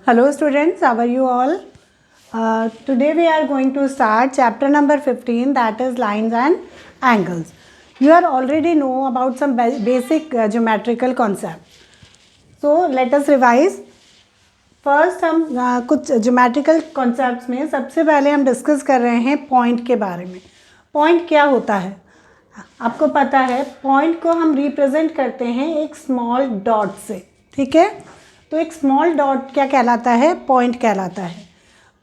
Hello students, how are you all? Today we are going to start chapter number 15, that is lines and angles. You are already know about some basic geometrical concepts. So let us revise. First हम कुछ geometrical concepts में सबसे पहले हम discuss कर रहे हैं point के बारे में. पॉइंट क्या होता है आपको पता है. पॉइंट को हम रिप्रेजेंट करते हैं एक स्मॉल डॉट से. ठीक है, तो एक स्मॉल डॉट क्या कहलाता है? पॉइंट कहलाता है.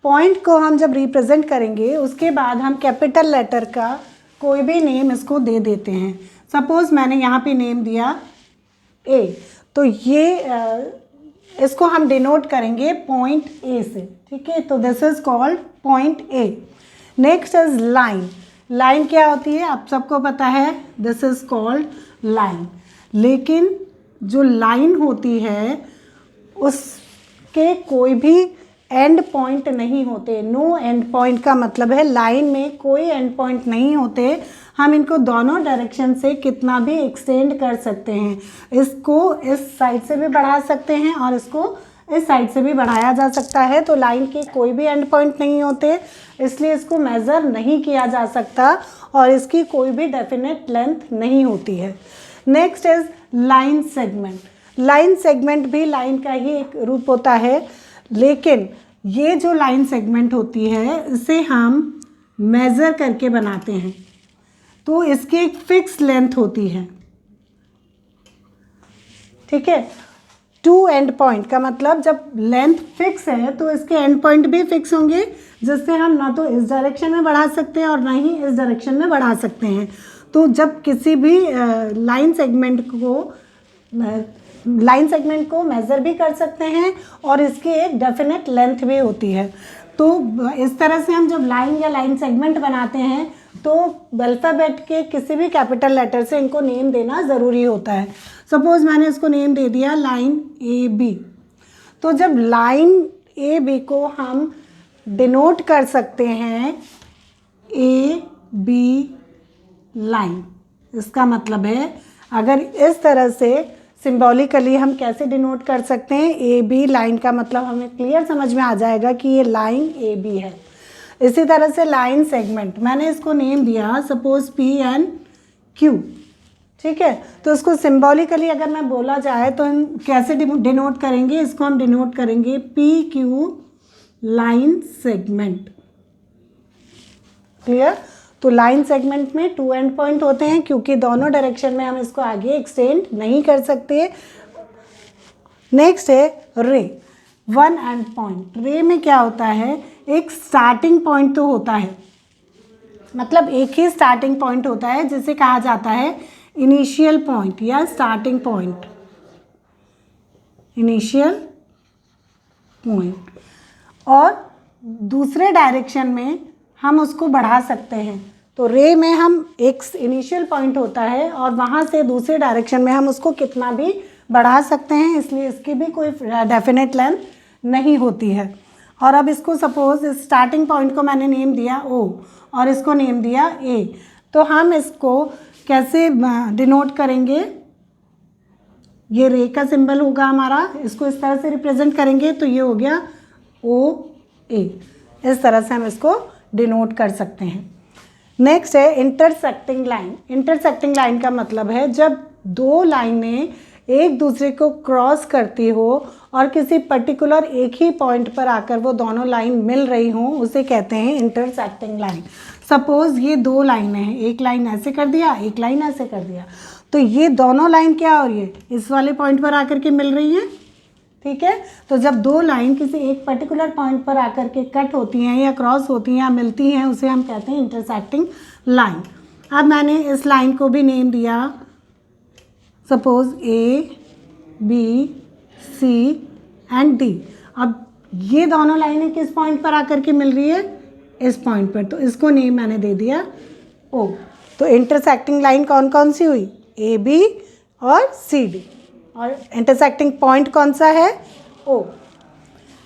पॉइंट को हम जब रिप्रेजेंट करेंगे उसके बाद हम कैपिटल लेटर का कोई भी नेम इसको दे देते हैं. सपोज़ मैंने यहाँ पे नेम दिया ए, तो ये इसको हम डिनोट करेंगे पॉइंट ए से. ठीक है, तो this is called point A. Next is line. Line क्या होती है आप सबको पता है, दिस इज कॉल्ड लाइन. लेकिन जो लाइन होती है उसके कोई भी एंड पॉइंट नहीं होते. नो एंड पॉइंट का मतलब है लाइन में कोई एंड पॉइंट नहीं होते. हम इनको दोनों डायरेक्शन से कितना भी एक्सटेंड कर सकते हैं. इसको इस साइड से भी बढ़ा सकते हैं और इसको इस साइड से भी बढ़ाया जा सकता है. तो लाइन के कोई भी एंड पॉइंट नहीं होते, इसलिए इसको मेज़र नहीं किया जा सकता और इसकी कोई भी डेफिनेट लेंथ नहीं होती है. Next is line segment. Line segment भी लाइन का ही एक रूप होता है, लेकिन ये जो लाइन सेगमेंट होती है इसे हम मेज़र करके बनाते हैं. तो इसकी एक फिक्स लेंथ होती है. ठीक है, टू एंड पॉइंट का मतलब जब लेंथ फिक्स है तो इसके एंड पॉइंट भी फिक्स होंगे, जिससे हम ना तो इस डायरेक्शन में बढ़ा सकते हैं और ना ही इस डायरेक्शन में बढ़ा सकते हैं. तो जब किसी भी लाइन सेगमेंट को मेज़र भी कर सकते हैं और इसकी एक डेफिनेट लेंथ भी होती है. तो इस तरह से हम जब लाइन या लाइन सेगमेंट बनाते हैं तो अल्फ़ाबेट के किसी भी कैपिटल लेटर से इनको नेम देना ज़रूरी होता है. सपोज़ मैंने इसको नेम दे दिया लाइन ए बी. तो जब लाइन ए बी को हम डिनोट कर सकते हैं ए बी लाइन. इसका मतलब है अगर इस तरह से सिंबॉलिकली हम कैसे डिनोट कर सकते हैं ए बी लाइन का मतलब हमें क्लियर समझ में आ जाएगा कि ये लाइन ए बी है. इसी तरह से लाइन सेगमेंट मैंने इसको नेम दिया सपोज पी एन क्यू. ठीक है, तो इसको सिंबॉलिकली अगर मैं बोला जाए तो हम कैसे डिनोट करेंगे? इसको हम डिनोट करेंगे P Q line segment. Clear? तो लाइन सेगमेंट में टू एंड पॉइंट होते हैं क्योंकि दोनों डायरेक्शन में हम इसको आगे एक्सटेंड नहीं कर सकते. नेक्स्ट है रे, वन एंड पॉइंट. रे में क्या होता है? एक स्टार्टिंग पॉइंट तो होता है, मतलब एक ही स्टार्टिंग पॉइंट होता है जिसे कहा जाता है इनिशियल पॉइंट या स्टार्टिंग पॉइंट. इनिशियल पॉइंट, और दूसरे डायरेक्शन में हम उसको बढ़ा सकते हैं. तो रे में हम एक इनिशियल पॉइंट होता है और वहाँ से दूसरे डायरेक्शन में हम उसको कितना भी बढ़ा सकते हैं, इसलिए इसकी भी कोई डेफिनेट लेंथ नहीं होती है. और अब इसको सपोज इस स्टार्टिंग पॉइंट को मैंने नेम दिया ओ और इसको नेम दिया ए. तो हम इसको कैसे डिनोट करेंगे? ये रे का सिंबल होगा हमारा, इसको इस तरह से रिप्रेजेंट करेंगे तो ये हो गया ओ ए. इस तरह से हम इसको डिनोट कर सकते हैं. नेक्स्ट है इंटरसेक्टिंग लाइन. इंटरसेक्टिंग लाइन का मतलब है जब दो लाइनें एक दूसरे को क्रॉस करती हो और किसी पर्टिकुलर एक ही पॉइंट पर आकर वो दोनों लाइन मिल रही हों, उसे कहते हैं इंटरसेक्टिंग लाइन. सपोज़ ये दो लाइनें हैं, एक लाइन ऐसे कर दिया, एक लाइन ऐसे कर दिया, तो ये दोनों लाइन क्या हो रही है? इस वाले पॉइंट पर आकर के मिल रही है. ठीक है, तो जब दो लाइन किसी एक पर्टिकुलर पॉइंट पर आकर के कट होती हैं या क्रॉस होती हैं या मिलती हैं, उसे हम कहते हैं इंटरसेक्टिंग लाइन. अब मैंने इस लाइन को भी नेम दिया suppose A B C and D. अब ये दोनों लाइनें किस पॉइंट पर आकर के मिल रही है? इस पॉइंट पर, तो इसको नेम मैंने दे दिया ओ. तो इंटरसेक्टिंग लाइन कौन कौन सी हुई? ए बी और सी डी. और इंटरसेक्टिंग पॉइंट कौन सा है? ओ.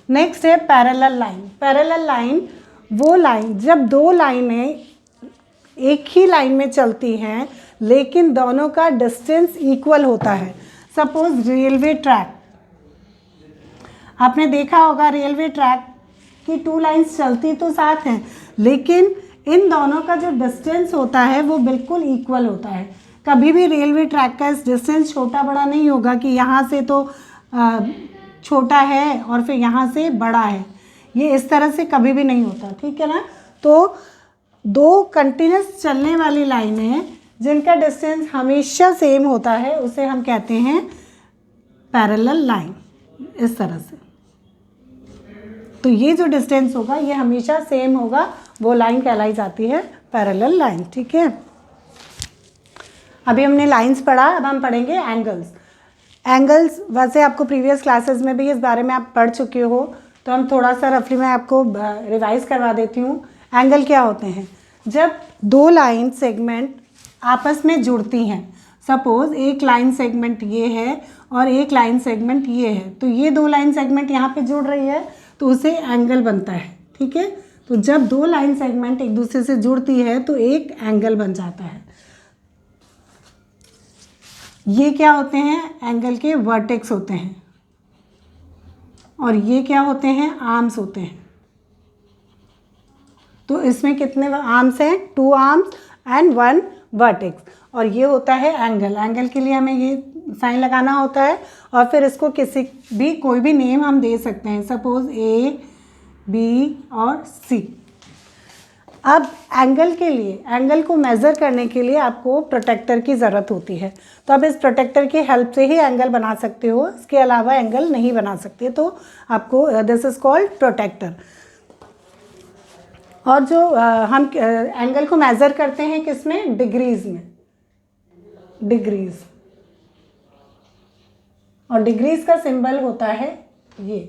नेक्स्ट है पैरेलल लाइन. पैरेलल लाइन वो लाइन जब दो लाइनें एक ही लाइन में चलती हैं लेकिन दोनों का डिस्टेंस इक्वल होता है. Suppose railway track. आपने देखा होगा रेलवे ट्रैक की 2 लाइंस चलती तो साथ हैं, लेकिन इन दोनों का जो डिस्टेंस होता है वो बिल्कुल इक्वल होता है। कभी भी रेलवे ट्रैक का डिस्टेंस छोटा बड़ा नहीं होगा कि यहाँ से तो छोटा है और फिर यहाँ से बड़ा है, ये इस तरह से कभी भी नहीं होता, ठीक है ना। तो 2 कंटिन्यूस चलने वाली लाइनें जिनका डिस्टेंस हमेशा सेम होता है उसे हम कहते हैं पैरेलल लाइन, इस तरह से। तो ये जो डिस्टेंस होगा ये हमेशा सेम होगा, वो लाइन कहलाई जाती है पैरेलल लाइन, ठीक है। अभी हमने लाइंस पढ़ा, अब हम पढ़ेंगे एंगल्स। एंगल्स वैसे आपको प्रीवियस क्लासेस में भी इस बारे में आप पढ़ चुके हो, तो हम थोड़ा सा रफली मैं आपको रिवाइज करवा देती हूँ। एंगल क्या होते हैं? जब 2 लाइन सेगमेंट आपस में जुड़ती हैं, सपोज एक लाइन सेगमेंट ये है और एक लाइन सेगमेंट ये है, तो ये 2 लाइन सेगमेंट यहाँ पे जुड़ रही है तो उसे एंगल बनता है, ठीक है। तो जब 2 लाइन सेगमेंट एक दूसरे से जुड़ती है तो एक एंगल बन जाता है। ये क्या होते हैं? एंगल के वर्टेक्स होते हैं, और ये क्या होते हैं? आर्म्स होते हैं। तो इसमें कितने आर्म्स हैं? 2 आर्म्स एंड 1 वर्टेक्स, और ये होता है एंगल। एंगल के लिए हमें ये साइन लगाना होता है, और फिर इसको कोई भी नेम हम दे सकते हैं, सपोज A, B और C। अब एंगल के लिए, एंगल को मेज़र करने के लिए आपको प्रोटेक्टर की ज़रूरत होती है, तो अब इस प्रोटेक्टर की हेल्प से ही एंगल बना सकते हो, इसके अलावा एंगल नहीं बना सकते, तो आपको दिस इज़ कॉल्ड प्रोटेक्टर। और जो हम एंगल को मेज़र करते हैं किस में? डिग्रीज़ में, डिग्रीज़, और डिग्रीज़ का सिंबल होता है ये,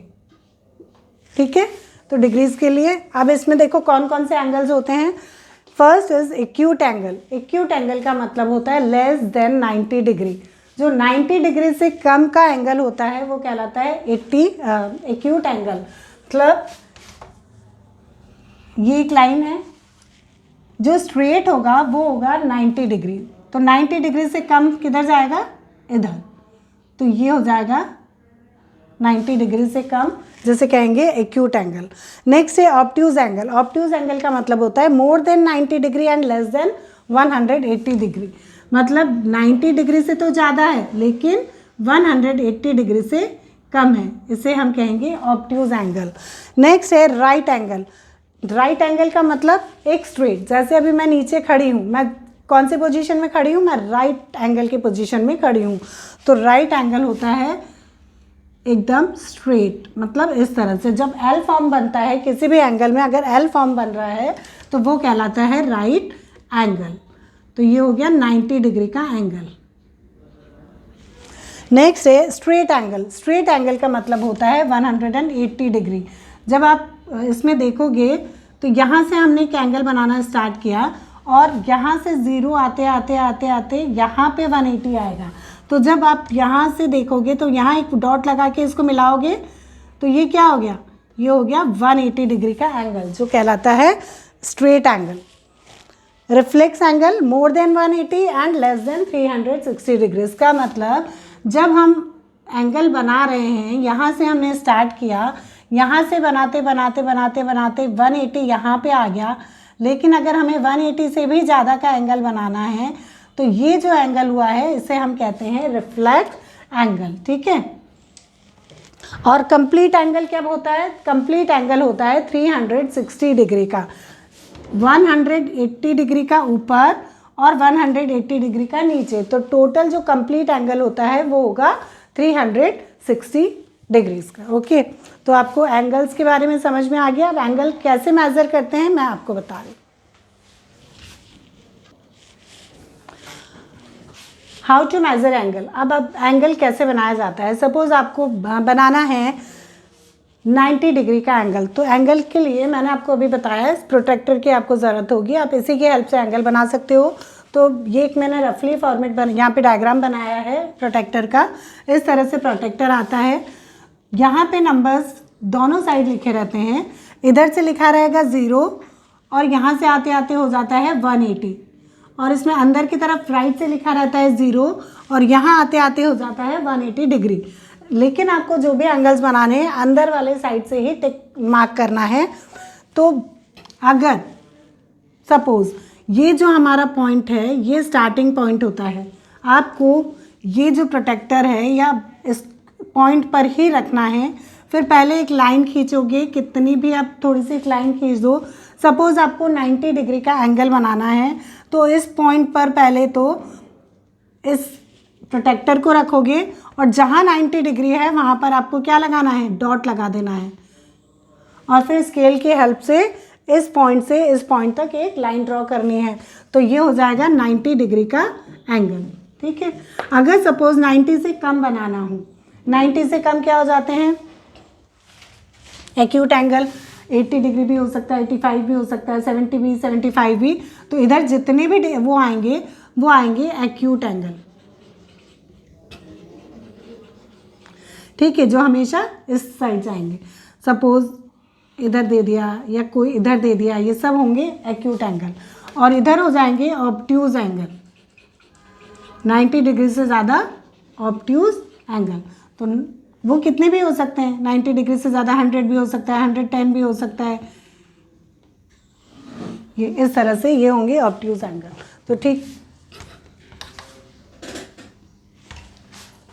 ठीक है। तो डिग्रीज़ के लिए अब इसमें देखो कौन कौन से एंगल्स होते हैं। First is acute angle. Acute angle का मतलब होता है लेस देन 90 डिग्री। जो 90 डिग्री से कम का एंगल होता है वो कहलाता है एक्यूट एंगल। मतलब ये एक लाइन है, जो स्ट्रेट होगा वो होगा 90 डिग्री, तो 90 डिग्री से कम किधर जाएगा? इधर, तो ये हो जाएगा 90 डिग्री से कम, जैसे कहेंगे एक्यूट एंगल। नेक्स्ट है ऑब्ट्यूज एंगल। ऑब्ट्यूज एंगल का मतलब होता है more than 90 degree and less than 180 degree. मतलब 90 डिग्री से तो ज़्यादा है लेकिन 180 डिग्री से कम है, इसे हम कहेंगे ऑब्ट्यूज एंगल। नेक्स्ट है राइट एंगल। राइट एंगल का मतलब एक स्ट्रेट, जैसे अभी मैं नीचे खड़ी हूँ, मैं कौन से पोजीशन में खड़ी हूँ? मैं राइट एंगल की पोजीशन में खड़ी हूँ, तो राइट एंगल होता है एकदम स्ट्रेट, मतलब इस तरह से। जब एल फॉर्म बनता है किसी भी एंगल में, अगर एल फॉर्म बन रहा है तो वो कहलाता है राइट एंगल। तो ये हो गया 90 डिग्री का एंगल। नेक्स्ट है स्ट्रेट एंगल। स्ट्रेट एंगल का मतलब होता है 180 डिग्री। जब आप इसमें देखोगे तो यहाँ से हमने एक एंगल बनाना स्टार्ट किया और यहाँ से 0 आते आते आते आते यहाँ पे 180 आएगा। तो जब आप यहाँ से देखोगे तो यहाँ एक डॉट लगा के इसको मिलाओगे तो ये क्या हो गया? ये हो गया 180 डिग्री का एंगल, जो कहलाता है straight angle. Reflex angle more than 180 and less than 360 degree. इसका मतलब जब हम एंगल बना रहे हैं, यहाँ से हमने स्टार्ट किया, यहाँ से बनाते बनाते बनाते बनाते 180 यहाँ पे आ गया, लेकिन अगर हमें 180 से भी ज़्यादा का एंगल बनाना है तो ये जो एंगल हुआ है इसे हम कहते हैं रिफ्लेक्स एंगल, ठीक है। और कंप्लीट एंगल क्या होता है? कंप्लीट एंगल होता है 360 डिग्री का, 180 डिग्री का ऊपर और 180 डिग्री का नीचे। तो टोटल जो कंप्लीट एंगल होता है वो होगा 360 डिग्रीज का। ओके, तो आपको एंगल्स के बारे में समझ में आ गया। अब एंगल कैसे मेजर करते हैं मैं आपको बता रही हूँ। How to measure angle. अब एंगल कैसे बनाया जाता है? सपोज आपको बनाना है 90 डिग्री का एंगल, तो एंगल के लिए मैंने आपको अभी बताया इस प्रोटेक्टर की आपको ज़रूरत होगी, आप इसी की हेल्प से एंगल बना सकते हो। तो ये एक मैंने रफली फॉर्मेट यहाँ पे डायग्राम बनाया है प्रोटेक्टर का। इस तरह से प्रोटेक्टर आता है, यहाँ पे नंबर्स दोनों साइड लिखे रहते हैं, इधर से लिखा रहेगा 0 और यहाँ से आते आते हो जाता है 180, और इसमें अंदर की तरफ राइट से लिखा रहता है 0 और यहाँ आते आते हो जाता है 180 डिग्री। लेकिन आपको जो भी एंगल्स बनाने हैं अंदर वाले साइड से ही टिक मार्क करना है। तो अगर सपोज ये जो हमारा पॉइंट है ये स्टार्टिंग पॉइंट होता है, आपको ये जो प्रोटेक्टर है या इस पॉइंट पर ही रखना है। फिर पहले एक लाइन खींचोगे, कितनी भी आप थोड़ी सी एक लाइन खींच दो। सपोज़ आपको 90 डिग्री का एंगल बनाना है तो इस पॉइंट पर पहले तो इस प्रोटेक्टर को रखोगे और जहाँ 90 डिग्री है वहाँ पर आपको क्या लगाना है, डॉट लगा देना है। और फिर स्केल की हेल्प से इस पॉइंट से इस पॉइंट तक एक लाइन ड्रॉ करनी है। तो ये हो जाएगा 90 डिग्री का एंगल। ठीक है। अगर सपोज 90 से कम बनाना हो, 90 से कम क्या हो जाते हैं, एक्यूट एंगल 80 डिग्री भी हो सकता है, 85 भी हो सकता है, 70 भी, 75 भी। तो इधर जितने भी वो आएंगे एक्यूट एंगल। ठीक है, जो हमेशा इस साइड जाएंगे। सपोज इधर दे दिया या कोई इधर दे दिया, ये सब होंगे एक्यूट एंगल। और इधर हो जाएंगे ऑब्ट्यूज एंगल, 90 डिग्री से ज़्यादा ऑब्ट्यूज एंगल। तो वो कितने भी हो सकते हैं, 90 डिग्री से ज़्यादा 100 भी हो सकता है, 110 भी हो सकता है। ये इस तरह से ये होंगे ऑब्ट्यूज एंगल। तो ठीक,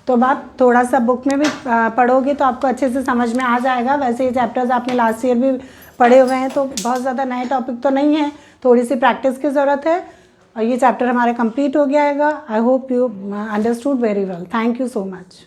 तो आप थोड़ा सा बुक में भी पढ़ोगे तो आपको अच्छे से समझ में आ जाएगा। वैसे ये चैप्टर्स आपने लास्ट ईयर भी पढ़े हुए हैं, तो बहुत ज़्यादा नए टॉपिक तो नहीं है, थोड़ी सी प्रैक्टिस की ज़रूरत है। और ये चैप्टर हमारा कंप्लीट हो गया है। I hope you understood very well. Thank you so much.